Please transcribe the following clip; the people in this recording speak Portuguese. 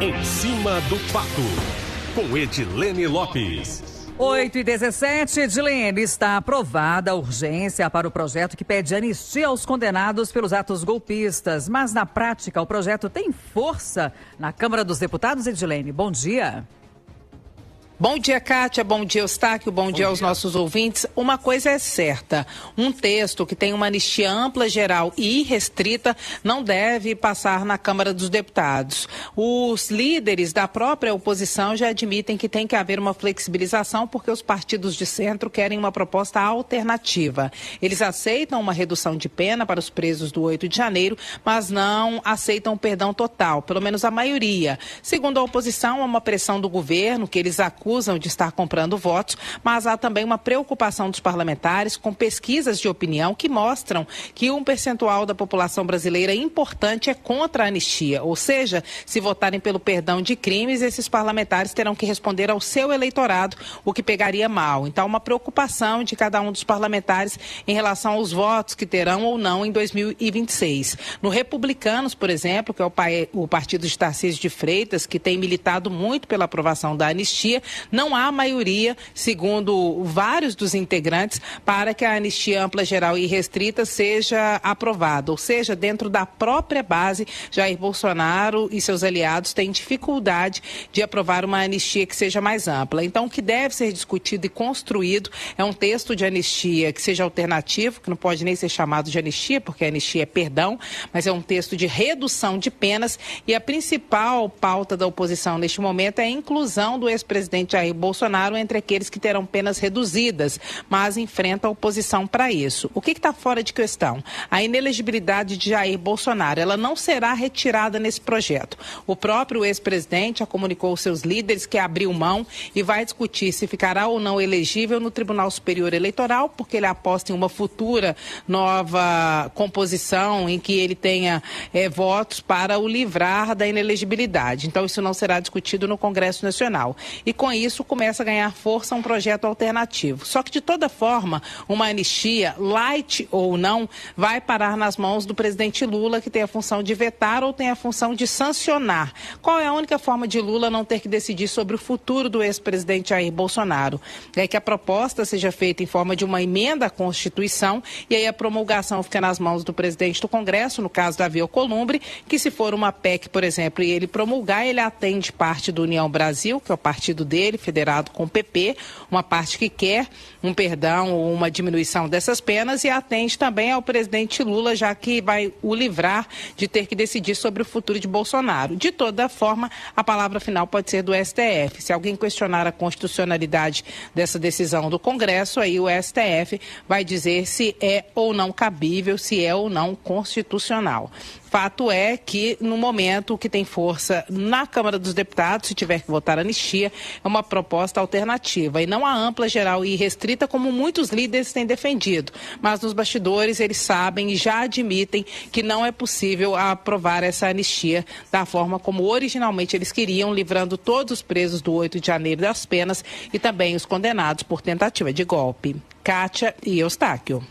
Em cima do fato, com Edilene Lopes. 8h17, Edilene, está aprovada a urgência para o projeto que pede anistia aos condenados pelos atos golpistas. Mas, na prática, o projeto tem força na Câmara dos Deputados, Edilene. Bom dia. Bom dia, Kátia. Bom dia, Eustáquio. Bom dia aos nossos ouvintes. Uma coisa é certa, um texto que tem uma anistia ampla, geral e irrestrita não deve passar na Câmara dos Deputados. Os líderes da própria oposição já admitem que tem que haver uma flexibilização porque os partidos de centro querem uma proposta alternativa. Eles aceitam uma redução de pena para os presos do 8 de janeiro, mas não aceitam perdão total, pelo menos a maioria. Segundo a oposição, há uma pressão do governo que eles acusam de estar comprando votos, mas há também uma preocupação dos parlamentares com pesquisas de opinião que mostram que um percentual da população brasileira importante é contra a anistia. Ou seja, se votarem pelo perdão de crimes, esses parlamentares terão que responder ao seu eleitorado, o que pegaria mal. Então, uma preocupação de cada um dos parlamentares em relação aos votos que terão ou não em 2026. No Republicanos, por exemplo, que é o partido de Tarcísio de Freitas, que tem militado muito pela aprovação da anistia, não há maioria, segundo vários dos integrantes, para que a anistia ampla, geral e restrita seja aprovada. Ou seja, dentro da própria base, Jair Bolsonaro e seus aliados têm dificuldade de aprovar uma anistia que seja mais ampla. Então, o que deve ser discutido e construído é um texto de anistia que seja alternativo, que não pode nem ser chamado de anistia, porque a anistia é perdão, mas é um texto de redução de penas e a principal pauta da oposição neste momento é a inclusão do ex-presidente Jair Bolsonaro entre aqueles que terão penas reduzidas, mas enfrenta a oposição para isso. O que está fora de questão? A inelegibilidade de Jair Bolsonaro, ela não será retirada nesse projeto. O próprio ex-presidente já comunicou aos seus líderes que abriu mão e vai discutir se ficará ou não elegível no Tribunal Superior Eleitoral, porque ele aposta em uma futura nova composição em que ele tenha votos para o livrar da inelegibilidade. Então, isso não será discutido no Congresso Nacional. E com isso começa a ganhar força um projeto alternativo. Só que, de toda forma, uma anistia, light ou não, vai parar nas mãos do presidente Lula, que tem a função de vetar ou tem a função de sancionar. Qual é a única forma de Lula não ter que decidir sobre o futuro do ex-presidente Jair Bolsonaro? É que a proposta seja feita em forma de uma emenda à Constituição e aí a promulgação fica nas mãos do presidente do Congresso, no caso Davi Alcolumbre, que se for uma PEC, por exemplo, e ele promulgar, ele atende parte do União Brasil, que é o partido dele, federado com o PP, uma parte que quer um perdão ou uma diminuição dessas penas, e atende também ao presidente Lula, já que vai o livrar de ter que decidir sobre o futuro de Bolsonaro. De toda forma, a palavra final pode ser do STF. Se alguém questionar a constitucionalidade dessa decisão do Congresso, aí o STF vai dizer se é ou não cabível, se é ou não constitucional. Fato é que, no momento, o que tem força na Câmara dos Deputados, se tiver que votar anistia, é uma proposta alternativa e não a ampla, geral e restrita, como muitos líderes têm defendido. Mas nos bastidores eles sabem e já admitem que não é possível aprovar essa anistia da forma como originalmente eles queriam, livrando todos os presos do 8 de janeiro das penas e também os condenados por tentativa de golpe. Kátia e Eustáquio.